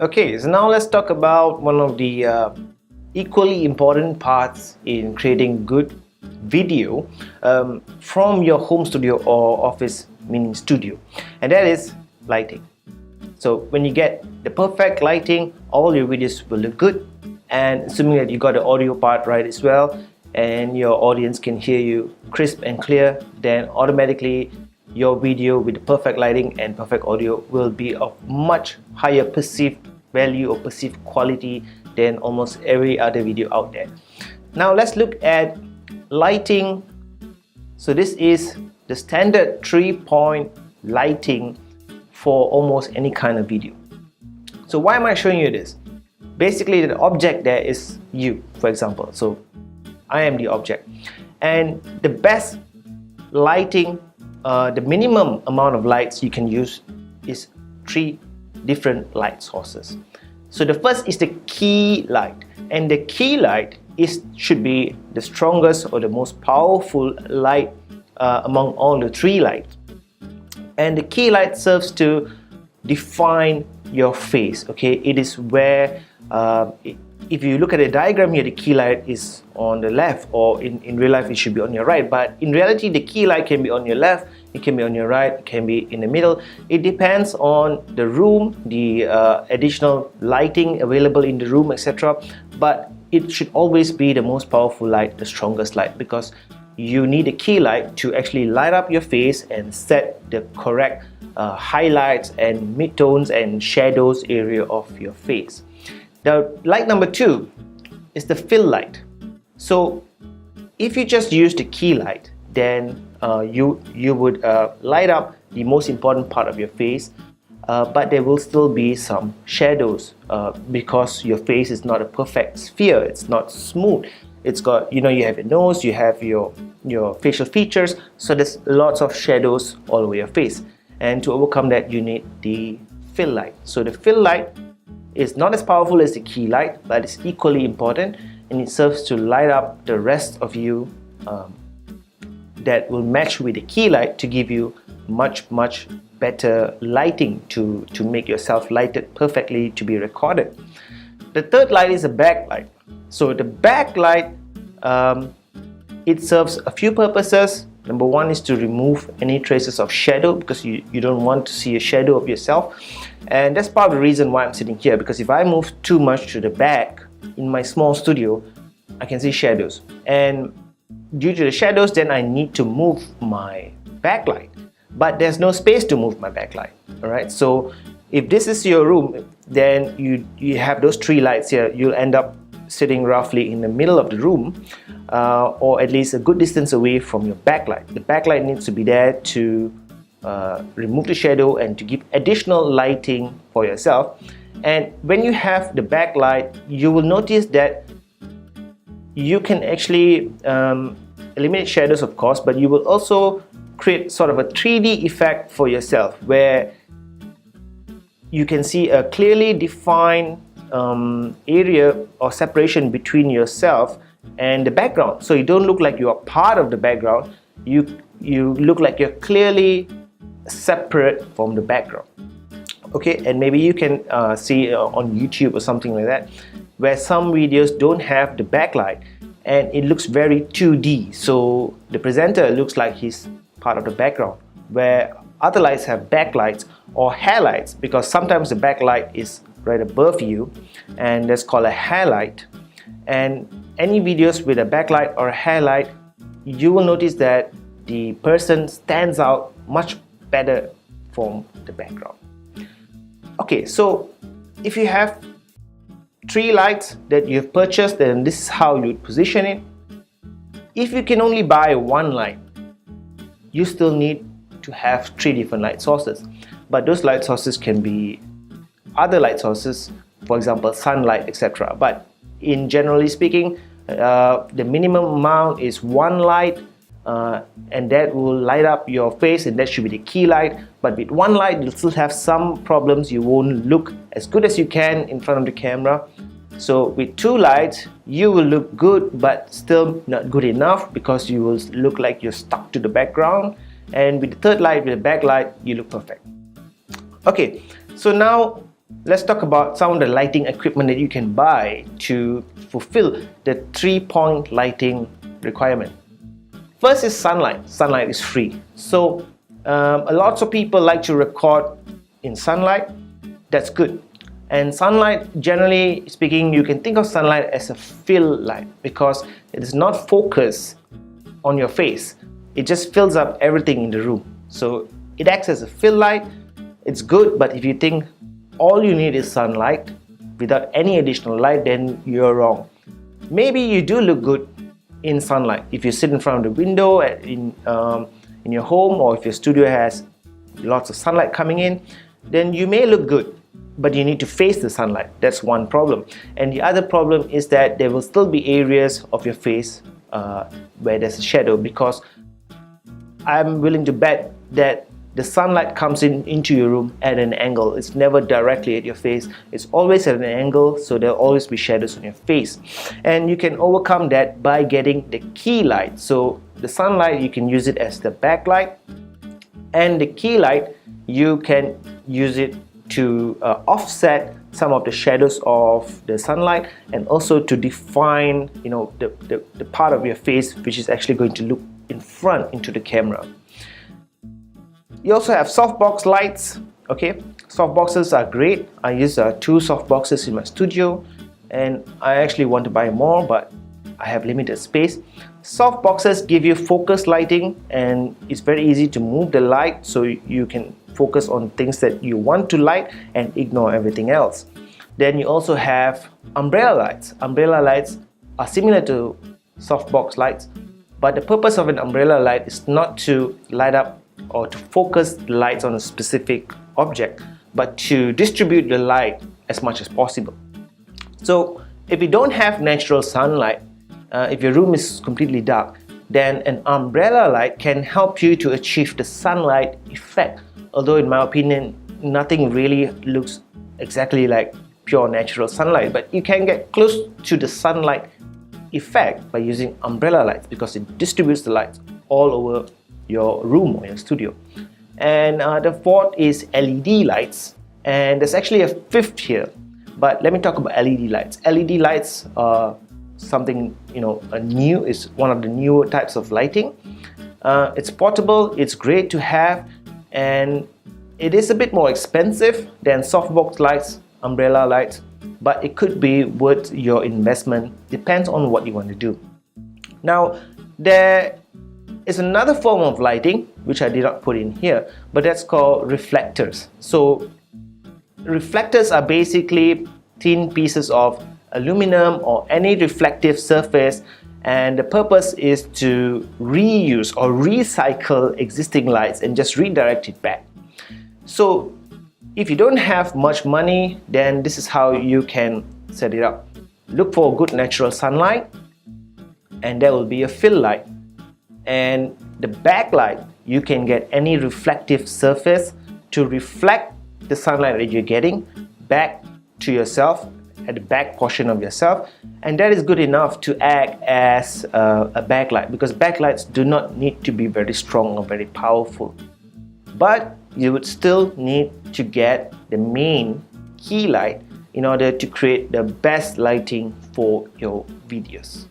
Okay, so now let's talk about one of the equally important parts in creating good video from your home studio or office, meaning studio, and that is lighting. So when you get the perfect lighting, all your videos will look good, and assuming that you got the audio part right as well and your audience can hear you crisp and clear, then automatically your video with the perfect lighting and perfect audio will be of much higher perceived value or perceived quality than almost every other video out there. Now let's look at lighting. So this is the standard 3-point lighting for almost any kind of video. So why am I showing you this? Basically the object there is you, for example. So I am the object, and the best lighting, the minimum amount of lights you can use is 3 different light sources. So the first is the key light, and the key light should be the strongest or the most powerful light among all the 3 lights. And the key light serves to define your face. Okay, it is where if you look at the diagram here, the key light is on the left, or in real life it should be on your right, but in reality the key light can be on your left, it can be on your right, it can be in the middle. It depends on the room, the additional lighting available in the room, etc. But it should always be the most powerful light, the strongest light, because you need a key light to actually light up your face and set the correct highlights and midtones and shadows area of your face. The light number 2 is the fill light. So if you just use the key light, then you would light up the most important part of your face, but there will still be some shadows because your face is not a perfect sphere. It's not smooth. It's got, you have your nose, you have your facial features, so there's lots of shadows all over your face. And to overcome that, you need the fill light. So the fill light is not as powerful as the key light, but it's equally important, and it serves to light up the rest of you that will match with the key light to give you much better lighting to make yourself lighted perfectly to be recorded. The third light is a backlight. So the backlight, it serves a few purposes. Number 1 is to remove any traces of shadow, because you don't want to see a shadow of yourself, and that's part of the reason why I'm sitting here, because if I move too much to the back in my small studio, I can see shadows, and due to the shadows, then I need to move my backlight, but there's no space to move my backlight. Alright, so if this is your room, then you have those 3 lights here. You'll end up sitting roughly in the middle of the room, or at least a good distance away from your backlight. The backlight needs to be there to remove the shadow and to give additional lighting for yourself. And when you have the backlight, you will notice that you can actually eliminate shadows, of course, but you will also create sort of a 3D effect for yourself, where you can see a clearly defined area or separation between yourself and the background. So you don't look like you are part of the background, you look like you're clearly separate from the background. Okay, and maybe you can see on YouTube or something like that, where some videos don't have the backlight and it looks very 2D, so the presenter looks like he's part of the background, where other lights have backlights or highlights, because sometimes the backlight is right above you, and that's called a highlight. And any videos with a backlight or a highlight, you will notice that the person stands out much better from the background. Okay, so if you have 3 lights that you've purchased, then this is how you position it. If you can only buy 1 light, you still need to have 3 different light sources, but those light sources can be other light sources, for example sunlight, etc. But in generally speaking, the minimum amount is 1 light, and that will light up your face, and that should be the key light. But with 1 light, you'll still have some problems. You won't look as good as you can in front of the camera. So with 2 lights, you will look good, but still not good enough, because you will look like you're stuck to the background. And with the 3rd light, with the backlight, you look perfect. Okay, so now let's talk about some of the lighting equipment that you can buy to fulfill the 3-point lighting requirement. First is sunlight. Sunlight is free. So a lot of people like to record in sunlight. That's good. And sunlight, generally speaking, you can think of sunlight as a fill light because it is not focused on your face. It just fills up everything in the room. So it acts as a fill light. It's good, but if you think all you need is sunlight without any additional light, then you're wrong. Maybe you do look good in sunlight. If you sit in front of the window in your home, or if your studio has lots of sunlight coming in, then you may look good, but you need to face the sunlight. That's one problem. And the other problem is that there will still be areas of your face where there's a shadow, because I'm willing to bet that the sunlight comes into your room at an angle. It's never directly at your face. It's always at an angle, so there'll always be shadows on your face. And you can overcome that by getting the key light. So the sunlight, you can use it as the backlight, and the key light, you can use it to offset some of the shadows of the sunlight, and also to define, the part of your face which is actually going to look in front into the camera. You also have softbox lights. Okay, softboxes are great. I use 2 softboxes in my studio, and I actually want to buy more, but I have limited space. Softboxes give you focus lighting, and it's very easy to move the light so you can focus on things that you want to light and ignore everything else. Then you also have umbrella lights. Umbrella lights are similar to softbox lights, but the purpose of an umbrella light is not to light up or to focus the lights on a specific object, but to distribute the light as much as possible. So if you don't have natural sunlight, if your room is completely dark, then an umbrella light can help you to achieve the sunlight effect. Although in my opinion, nothing really looks exactly like pure natural sunlight, but you can get close to the sunlight effect by using umbrella lights, because it distributes the lights all over your room or your studio. And the 4th is LED lights, and there's actually a 5th here, but let me talk about LED lights. LED lights are something new. Is one of the newer types of lighting. It's portable, it's great to have, and it is a bit more expensive than softbox lights, umbrella lights, but it could be worth your investment. Depends on what you want to do. Now there is another form of lighting which I did not put in here, but that's called reflectors. So reflectors are basically thin pieces of aluminum or any reflective surface, and the purpose is to reuse or recycle existing lights and just redirect it back. So if you don't have much money, then this is how you can set it up. Look for good natural sunlight, and there will be a fill light. And the backlight, you can get any reflective surface to reflect the sunlight that you're getting back to yourself, at the back portion of yourself, and that is good enough to act as a backlight, because backlights do not need to be very strong or very powerful, but you would still need to get the main key light in order to create the best lighting for your videos.